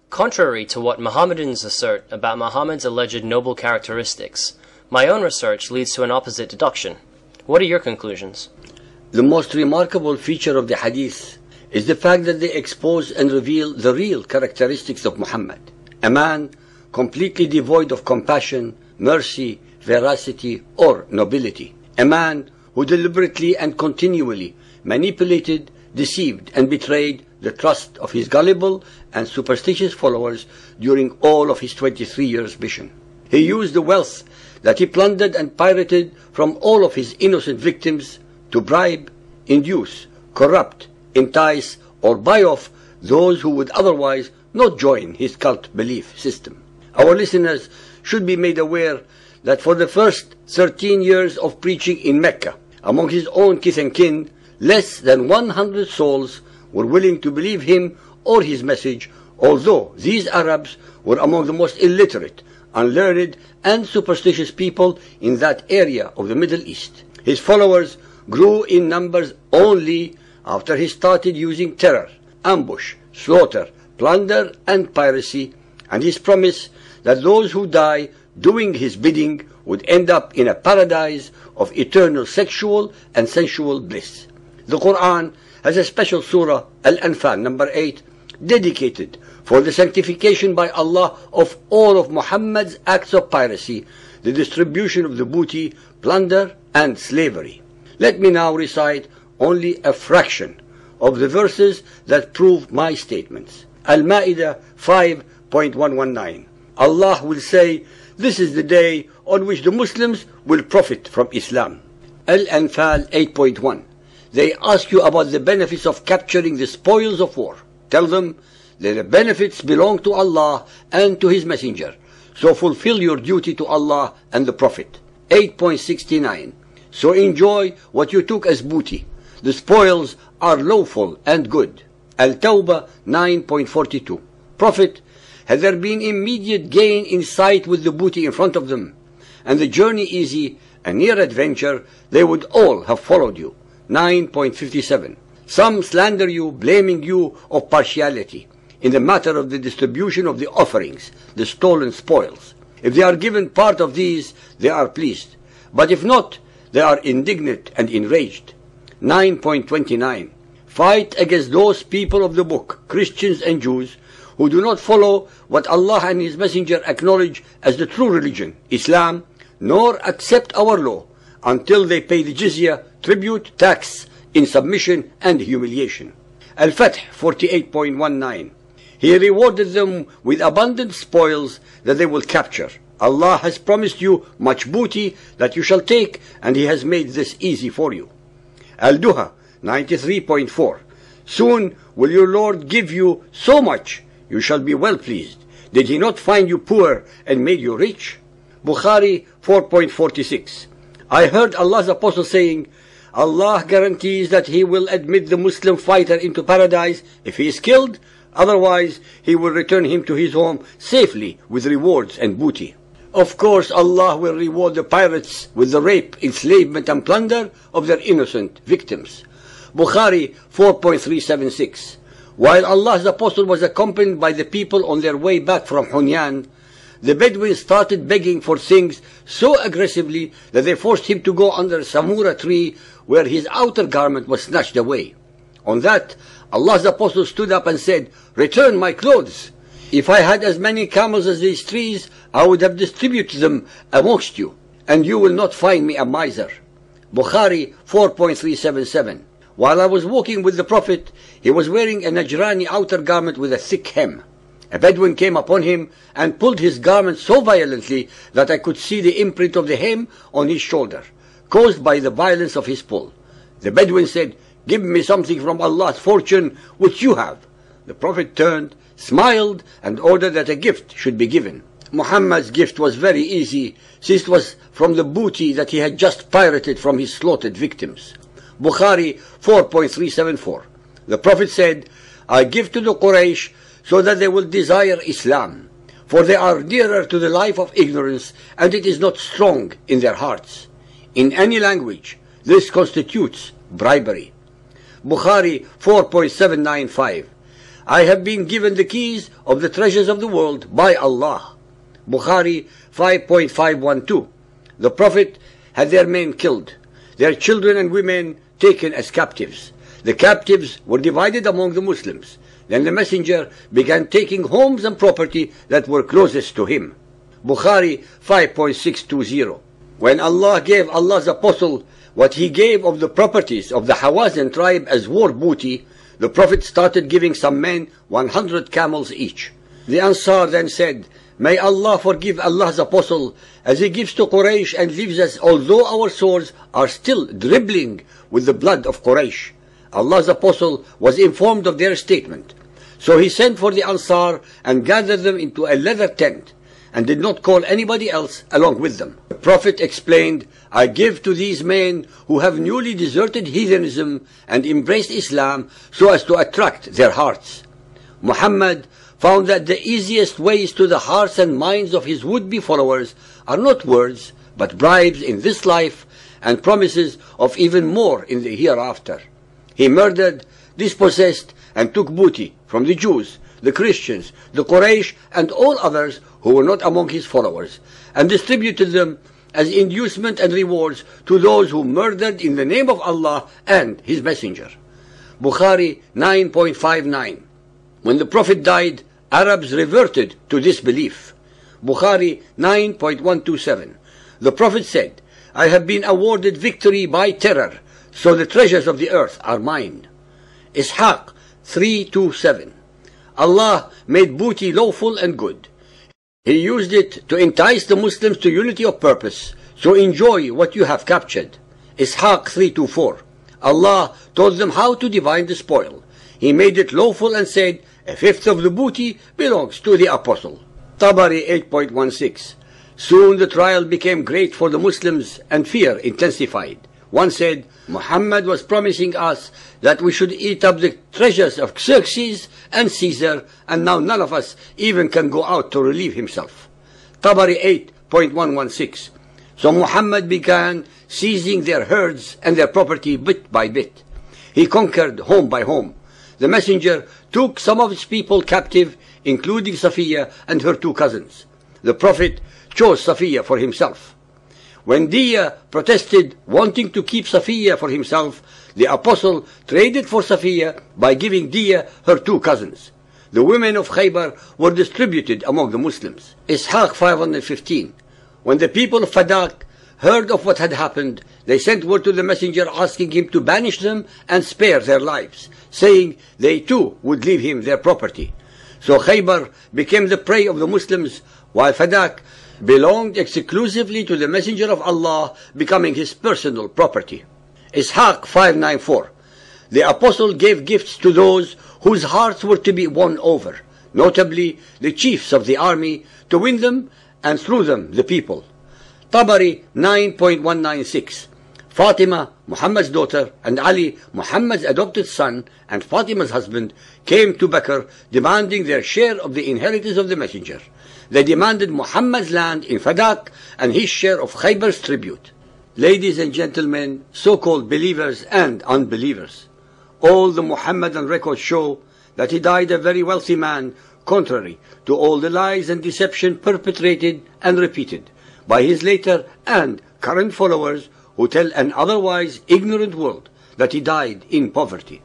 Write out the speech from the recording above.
Contrary to what Mohammedans assert about Muhammad's alleged noble characteristics, my own research leads to an opposite deduction. What are your conclusions? The most remarkable feature of the Hadith is the fact that they expose and reveal the real characteristics of Muhammad, a man completely devoid of compassion, mercy, veracity, or nobility, a man who deliberately and continually manipulated, deceived, and betrayed the trust of his gullible and superstitious followers during all of his 23 years' mission. He used the wealth that he plundered and pirated from all of his innocent victims to bribe, induce, corrupt, entice, or buy off those who would otherwise not join his cult belief system. Our listeners should be made aware that for the first 13 years of preaching in Mecca, among his own kith and kin, less than 100 souls were willing to believe him or his message, although these Arabs were among the most illiterate, unlearned, and superstitious people in that area of the Middle East. His followers grew in numbers only after he started using terror, ambush, slaughter, plunder, and piracy, and his promise that those who die doing his bidding would end up in a paradise of eternal sexual and sensual bliss. The Quran has a special surah, Al-Anfal, number 8, dedicated for the sanctification by Allah of all of Muhammad's acts of piracy, the distribution of the booty, plunder, and slavery. Let me now recite only a fraction of the verses that prove my statements. Al-Ma'idah 5.119. Allah will say, this is the day on which the Muslims will profit from Islam. Al-Anfal 8.1. They ask you about the benefits of capturing the spoils of war. Tell them that the benefits belong to Allah and to His Messenger. So fulfill your duty to Allah and the Prophet. 8.69. So enjoy what you took as booty. The spoils are lawful and good. Al-Tawbah 9.42. Prophet, had there been immediate gain in sight with the booty in front of them, and the journey easy, a near adventure, they would all have followed you. 9.57. Some slander you, blaming you of partiality in the matter of the distribution of the offerings, the stolen spoils. If they are given part of these, they are pleased. But if not, they are indignant and enraged. 9.29. Fight against those people of the book, Christians and Jews, who do not follow what Allah and His Messenger acknowledge as the true religion, Islam, nor accept our law, until they pay the jizya, tribute, tax, in submission and humiliation. Al-Fath 48.19. He rewarded them with abundant spoils that they will capture. Allah has promised you much booty that you shall take, and He has made this easy for you. Al-Duha 93.4. Soon will your Lord give you so much, you shall be well pleased. Did He not find you poor and made you rich? Bukhari 4.46. I heard Allah's Apostle saying, Allah guarantees that He will admit the Muslim fighter into paradise if he is killed, otherwise He will return him to his home safely with rewards and booty. Of course, Allah will reward the pirates with the rape, enslavement, and plunder of their innocent victims. Bukhari 4.376. While Allah's Apostle was accompanied by the people on their way back from Hunyan, the Bedouins started begging for things so aggressively that they forced him to go under a samura tree where his outer garment was snatched away. On that, Allah's Apostle stood up and said, "Return my clothes. If I had as many camels as these trees, I would have distributed them amongst you, and you will not find me a miser." Bukhari 4.377. While I was walking with the Prophet, he was wearing a Najrani outer garment with a thick hem. A Bedouin came upon him and pulled his garment so violently that I could see the imprint of the hem on his shoulder, caused by the violence of his pull. The Bedouin said, "Give me something from Allah's fortune which you have." The Prophet turned, smiled, and ordered that a gift should be given. Muhammad's gift was very easy, since it was from the booty that he had just pirated from his slaughtered victims. Bukhari 4.374. The Prophet said, "I give to the Quraysh so that they will desire Islam, for they are nearer to the life of ignorance, and it is not strong in their hearts." In any language, this constitutes bribery. Bukhari 4.795. I have been given the keys of the treasures of the world by Allah. Bukhari 5.512. The Prophet had their men killed, their children and women taken as captives. The captives were divided among the Muslims. Then the Messenger began taking homes and property that were closest to him. Bukhari 5.620. When Allah gave Allah's apostle what he gave of the properties of the Hawazin tribe as war booty, the Prophet started giving some men 100 camels each. The Ansar then said, "May Allah forgive Allah's apostle as he gives to Quraysh and leaves us although our swords are still dribbling with the blood of Quraysh." Allah's apostle was informed of their statement. So he sent for the Ansar and gathered them into a leather tent and did not call anybody else along with them. The Prophet explained, "I give to these men who have newly deserted heathenism and embraced Islam so as to attract their hearts." Muhammad found that the easiest ways to the hearts and minds of his would-be followers are not words, but bribes in this life and promises of even more in the hereafter. He murdered, dispossessed, and took booty from the Jews, the Christians, the Quraysh, and all others who were not among his followers, and distributed them as inducement and rewards to those who murdered in the name of Allah and His Messenger. Bukhari 9.59. When the Prophet died, Arabs reverted to this belief. Bukhari 9.127. The Prophet said, "I have been awarded victory by terror, so the treasures of the earth are mine." Ishaq 3.2.7. Allah made booty lawful and good. He used it to entice the Muslims to unity of purpose, so enjoy what you have captured. Ishaq 3.2.4. Allah taught them how to divide the spoil. He made it lawful and said, "A fifth of the booty belongs to the apostle." Tabari 8.16. Soon the trial became great for the Muslims and fear intensified. One said, "Muhammad was promising us that we should eat up the treasures of Xerxes and Caesar, and now none of us even can go out to relieve himself." Tabari 8.116. So Muhammad began seizing their herds and their property bit by bit. He conquered home by home. The Messenger took some of his people captive, including Safiya and her two cousins. The Prophet chose Safiya for himself. When Diya protested, wanting to keep Safiya for himself, the Apostle traded for Safiya by giving Diya her two cousins. The women of Khaybar were distributed among the Muslims. Ishaq 515. When the people of Fadak heard of what had happened, they sent word to the Messenger asking him to banish them and spare their lives, saying they too would leave him their property. So Khaybar became the prey of the Muslims, while Fadak belonged exclusively to the Messenger of Allah, becoming his personal property. Ishaq 594. The Apostle gave gifts to those whose hearts were to be won over, notably the chiefs of the army, to win them and through them the people. Tabari 9.196. Fatima, Muhammad's daughter, and Ali, Muhammad's adopted son, and Fatima's husband, came to Bakr demanding their share of the inheritance of the Messenger. They demanded Muhammad's land in Fadak and his share of Khaybar's tribute. Ladies and gentlemen, so-called believers and unbelievers, all the Muhammadan records show that he died a very wealthy man, contrary to all the lies and deception perpetrated and repeated by his later and current followers who tell an otherwise ignorant world that he died in poverty.